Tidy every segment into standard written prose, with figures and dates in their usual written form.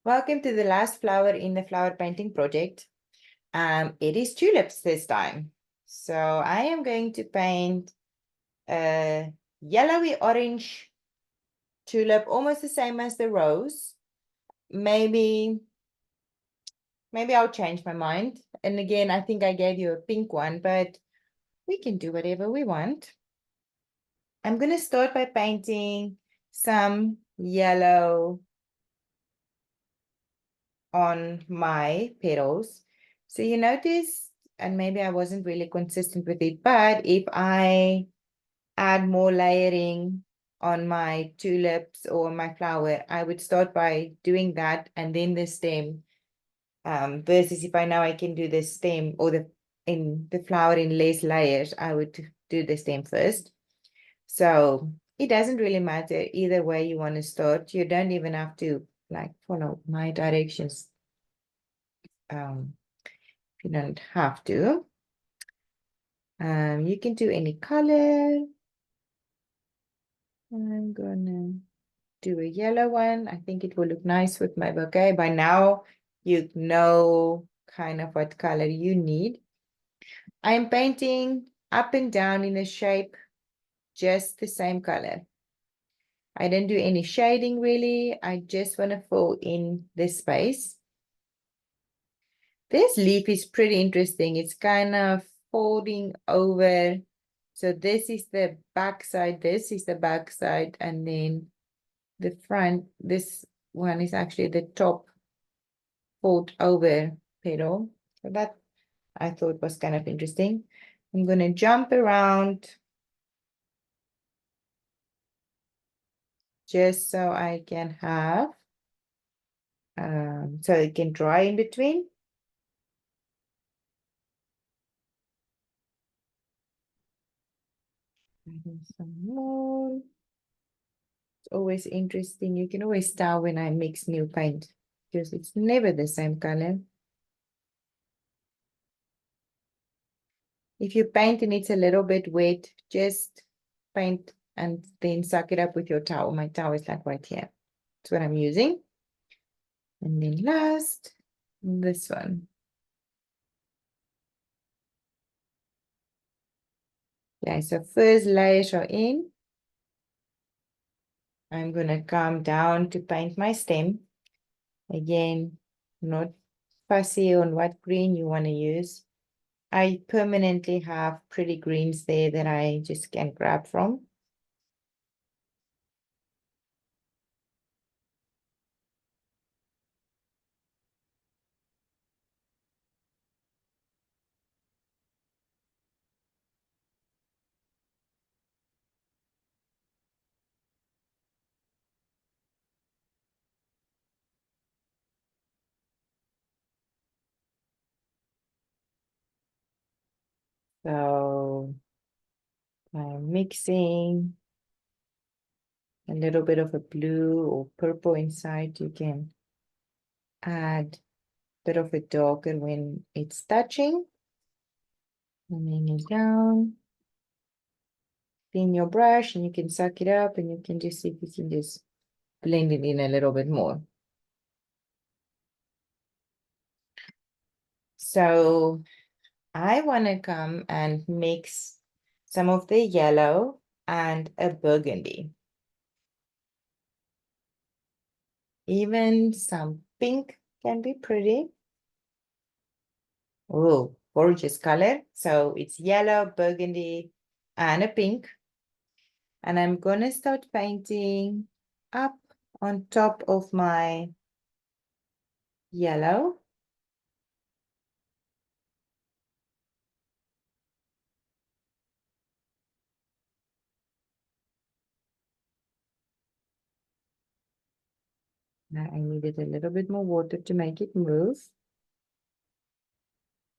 Welcome to the last flower in the flower painting project. It is tulips this time. So I am going to paint a yellowy orange tulip, almost the same as the rose. Maybe I'll change my mind. And again, I think I gave you a pink one, but we can do whatever we want. I'm going to start by painting some yellow on my petals. So you notice, and maybe I wasn't really consistent with it, but if I add more layering on my tulips or my flower, I would start by doing that and then the stem. Versus if I know I can do the stem or the flower in less layers, I would do the stem first. So it doesn't really matter either way you want to start. You don't even have to like follow my directions. You don't have to. You can do any color. I'm gonna do a yellow one. I think it will look nice with my bouquet. By now, you know kind of what color you need. I'm painting up and down in a shape, just the same color. I don't do any shading really. I just want to fill in this space. This leaf is pretty interesting. It's kind of folding over. So this is the back side, this is the back side, and then the front, this one is actually the top fold over petal. So that I thought was kind of interesting. I'm going to jump around just so I can have, so it can dry in between. Some more. It's always interesting. You can always tell when I mix new paint because it's never the same color. If you paint and it's a little bit wet, just paint and then suck it up with your towel. My towel is like right here. That's what I'm using. And then last, this one. Okay, so first layers are in. I'm going to come down to paint my stem. Again, not fussy on what green you want to use. I permanently have pretty greens there that I just can grab from. So I'm mixing a little bit of a blue or purple inside. You can add a bit of a darker when it's touching. And then you down. Clean your brush and you can suck it up and you can just see if you can just blend it in a little bit more. So I want to come and mix some of the yellow and a burgundy. Even some pink can be pretty. Oh, gorgeous color. So it's yellow, burgundy, and a pink. And I'm going to start painting up on top of my yellow. Now I needed a little bit more water to make it move.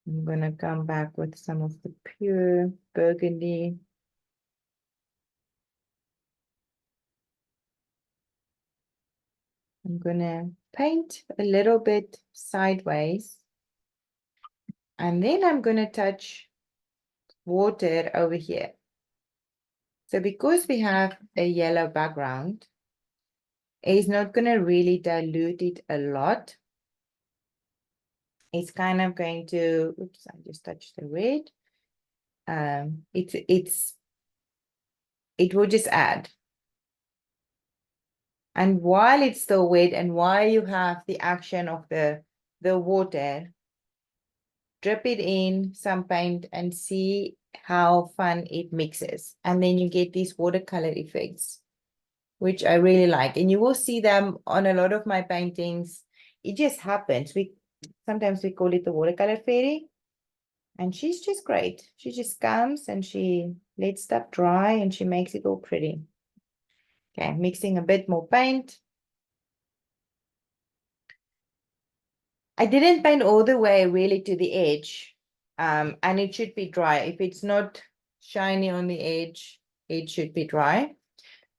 I'm going to come back with some of the pure burgundy. I'm going to paint a little bit sideways. And then I'm going to touch water over here. So because we have a yellow background, It's not going to really dilute it a lot. It's kind of going to, oops, I just touched the red. It will just add. And while it's still wet and while you have the action of the water, drip it in some paint and see how fun it mixes. And then you get these watercolor effects, which I really like. And you will see them on a lot of my paintings. It just happens. Sometimes we call it the watercolor fairy. And she's just great. She just comes and she lets stuff dry and she makes it all pretty. Okay, mixing a bit more paint. I didn't paint all the way really to the edge. And it should be dry. If it's not shiny on the edge, it should be dry.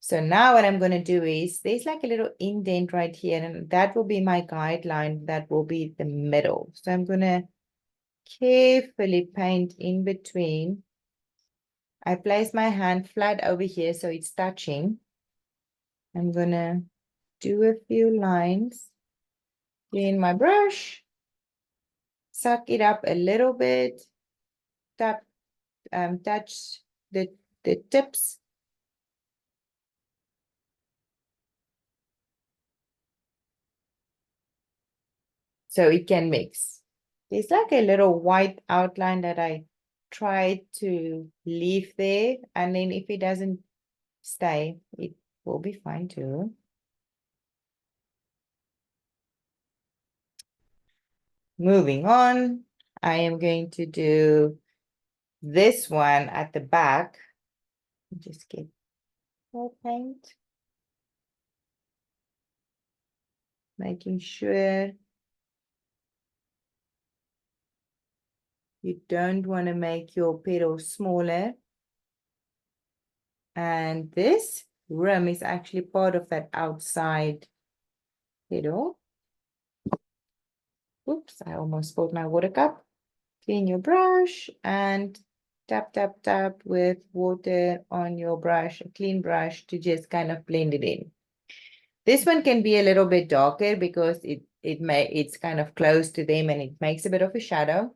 So now what I'm going to do is, there's like a little indent right here, and that will be my guideline. That will be the middle. So I'm going to carefully paint in between. I place my hand flat over here so it's touching. I'm going to do a few lines. Clean my brush. Suck it up a little bit. Touch the tips. So it can mix. There's like a little white outline that I tried to leave there. And then if it doesn't stay, it will be fine too. Moving on, I am going to do this one at the back. Just get more paint. Making sure you don't want to make your petal smaller. And this rim is actually part of that outside petal. Oops, I almost spilled my water cup. Clean your brush and tap, tap, tap with water on your brush, a clean brush, to just kind of blend it in. This one can be a little bit darker because it's kind of close to them and it makes a bit of a shadow.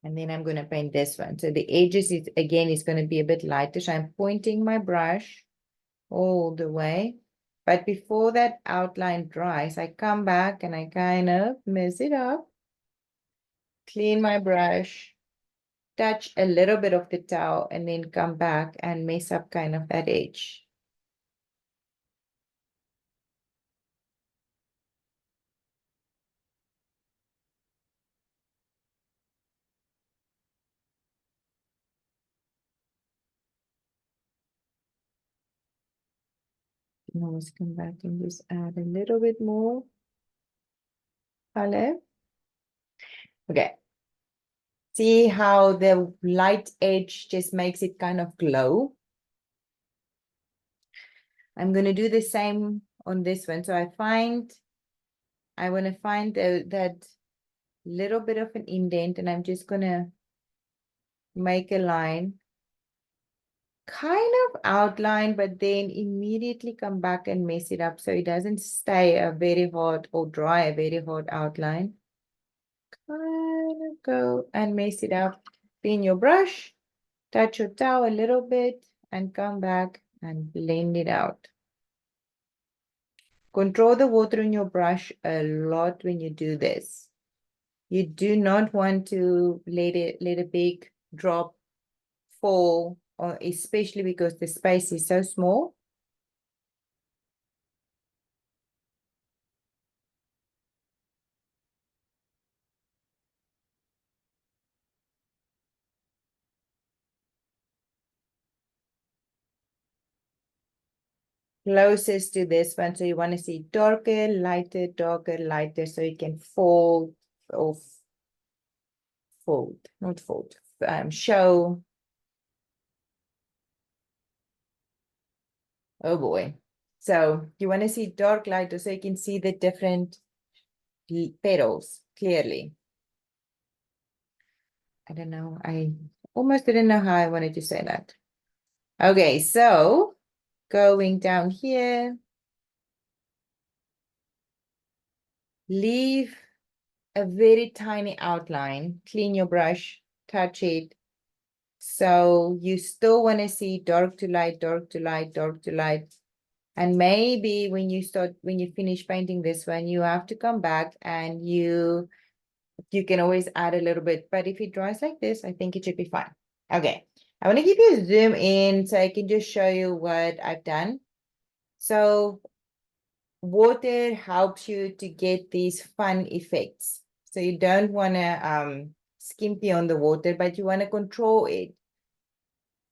And then I'm going to paint this one. So the edges is going to be a bit lighter. So I'm pointing my brush all the way. But before that outline dries, I come back and I kind of mess it up. Clean my brush, touch a little bit of the towel, and then come back and mess up kind of that edge. You can always come back and just add a little bit more color. Okay. See how the light edge just makes it kind of glow? I'm going to do the same on this one. So I want to find that little bit of an indent, and I'm just going to make a line, kind of outline, but then immediately come back and mess it up so it doesn't stay a very hard or dry a very hard outline. Kind of go and mess it up. Clean your brush, touch your towel a little bit, and come back and blend it out. Control the water in your brush a lot when you do this. You do not want to let a big drop fall, or especially because the space is so small. Closest to this one, so you want to see darker, lighter, so it can fold or not fold, show. Oh boy. So you want to see dark, lighter, so you can see the different petals clearly. I don't know. I almost didn't know how I wanted to say that. Okay, so going down here, leave a very tiny outline, clean your brush, touch it. So you still want to see dark to light, dark to light, dark to light. And maybe when you finish painting this one, you have to come back and you can always add a little bit. But if it dries like this, I think it should be fine. Okay, I want to give you a zoom in so I can just show you what I've done. So water helps you to get these fun effects. So you don't want to skimpy on the water, but you want to control it.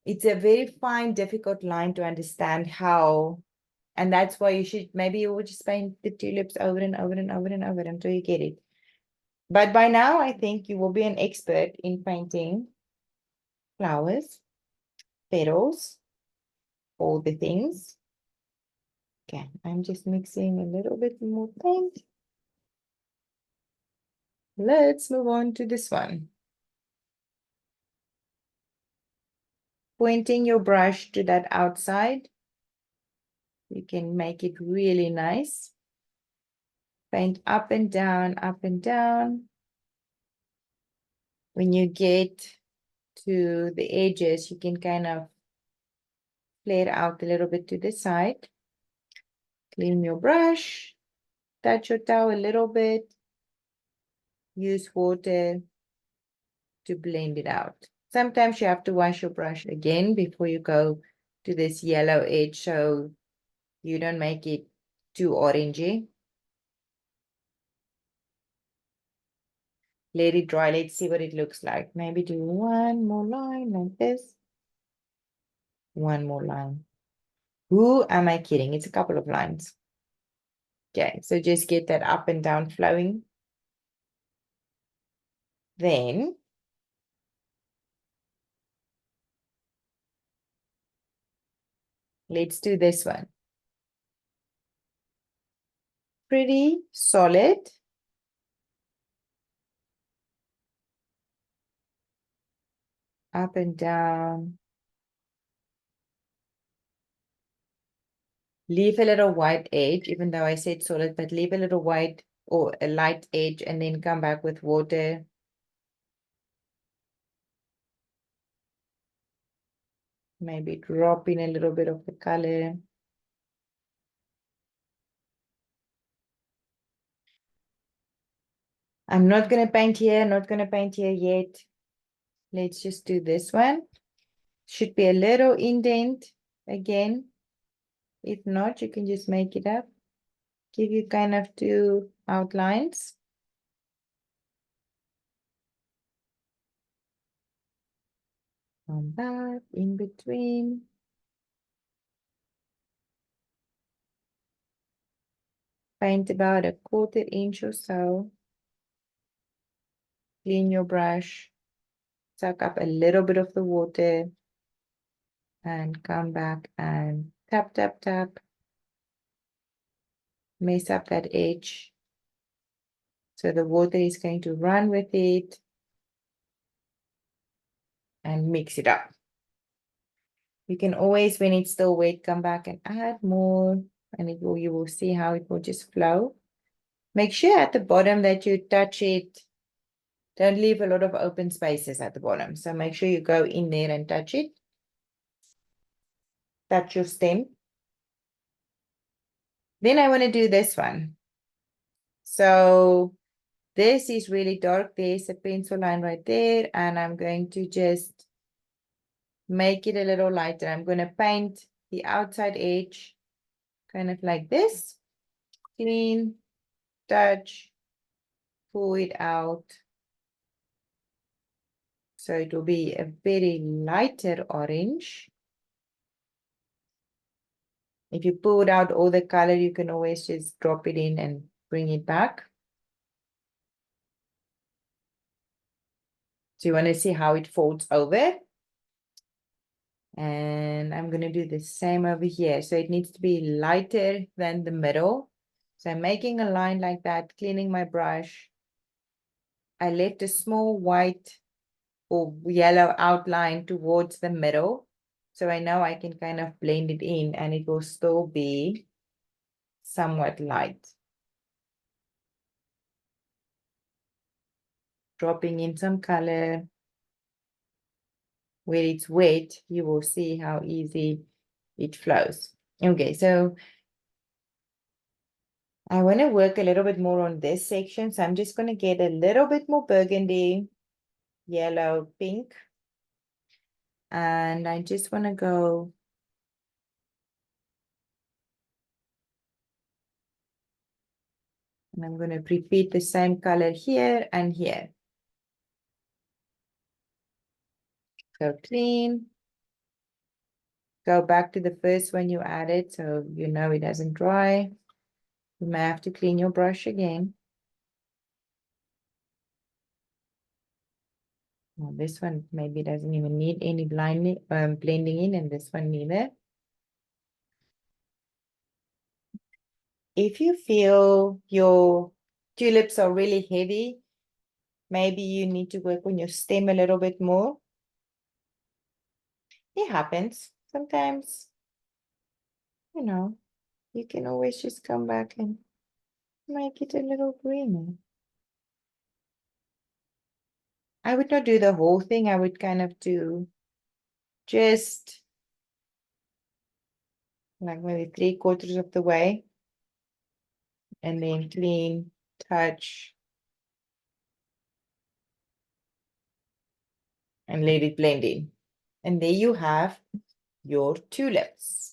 It's a very fine, difficult line to understand how, and that's why you should, maybe you would just paint the tulips over and over and over and over until you get it. But by now, I think you will be an expert in painting flowers, petals, all the things. Okay, I'm just mixing a little bit more paint. Let's move on to this one. Pointing your brush to that outside, you can make it really nice. Paint up and down, up and down. When you get to the edges, you can kind of flare out a little bit to the side. Clean your brush, touch your towel a little bit. Use water to blend it out. Sometimes you have to wash your brush again before you go to this yellow edge so you don't make it too orangey. Let it dry. Let's see what it looks like. Maybe do one more line like this. One more line. Who am I kidding? It's a couple of lines. Okay, so just get that up and down flowing. Then let's do this one. Pretty solid. Up and down. Leave a little white edge, even though I said solid, but leave a little white or a light edge and then come back with water. Maybe drop in a little bit of the color. I'm not going to paint here, not going to paint here yet. Let's just do this one. Should be a little indent again. If not, you can just make it up. Give you kind of two outlines. On that, in between. Paint about a 1/4 inch or so. Clean your brush. Suck up a little bit of the water. And come back and tap, tap, tap. Mess up that edge. So the water is going to run with it. And mix it up. You can always, when it's still wet, come back and add more, and you will see how it will just flow. Make sure at the bottom that you touch it. Don't leave a lot of open spaces at the bottom. So make sure you go in there and touch it. Touch your stem. Then I want to do this one. So this is really dark. There's a pencil line right there, and I'm going to just make it a little lighter. I'm going to paint the outside edge kind of like this. Clean, touch, pull it out. So it will be a very lighter orange. If you pulled out all the color, you can always just drop it in and bring it back. So you want to see how it folds over. And I'm going to do the same over here. So it needs to be lighter than the middle. So I'm making a line like that, cleaning my brush. I left a small white or yellow outline towards the middle. So I know I can kind of blend it in and it will still be somewhat light. Dropping in some color. Where it's wet, you will see how easy it flows. Okay, so I want to work a little bit more on this section. So I'm just going to get a little bit more burgundy, yellow, pink. And I just want to go and I'm going to repeat the same color here and here. Go clean. Go back to the first one you added so you know it doesn't dry. You may have to clean your brush again. Well, this one maybe doesn't even need any blending in, and this one neither. If you feel your tulips are really heavy, maybe you need to work on your stem a little bit more. It happens. Sometimes, you can always just come back and make it a little greener. I would not do the whole thing. I would kind of do just like maybe 3/4 of the way. And then clean, touch, and let it blend in. And there you have your tulips.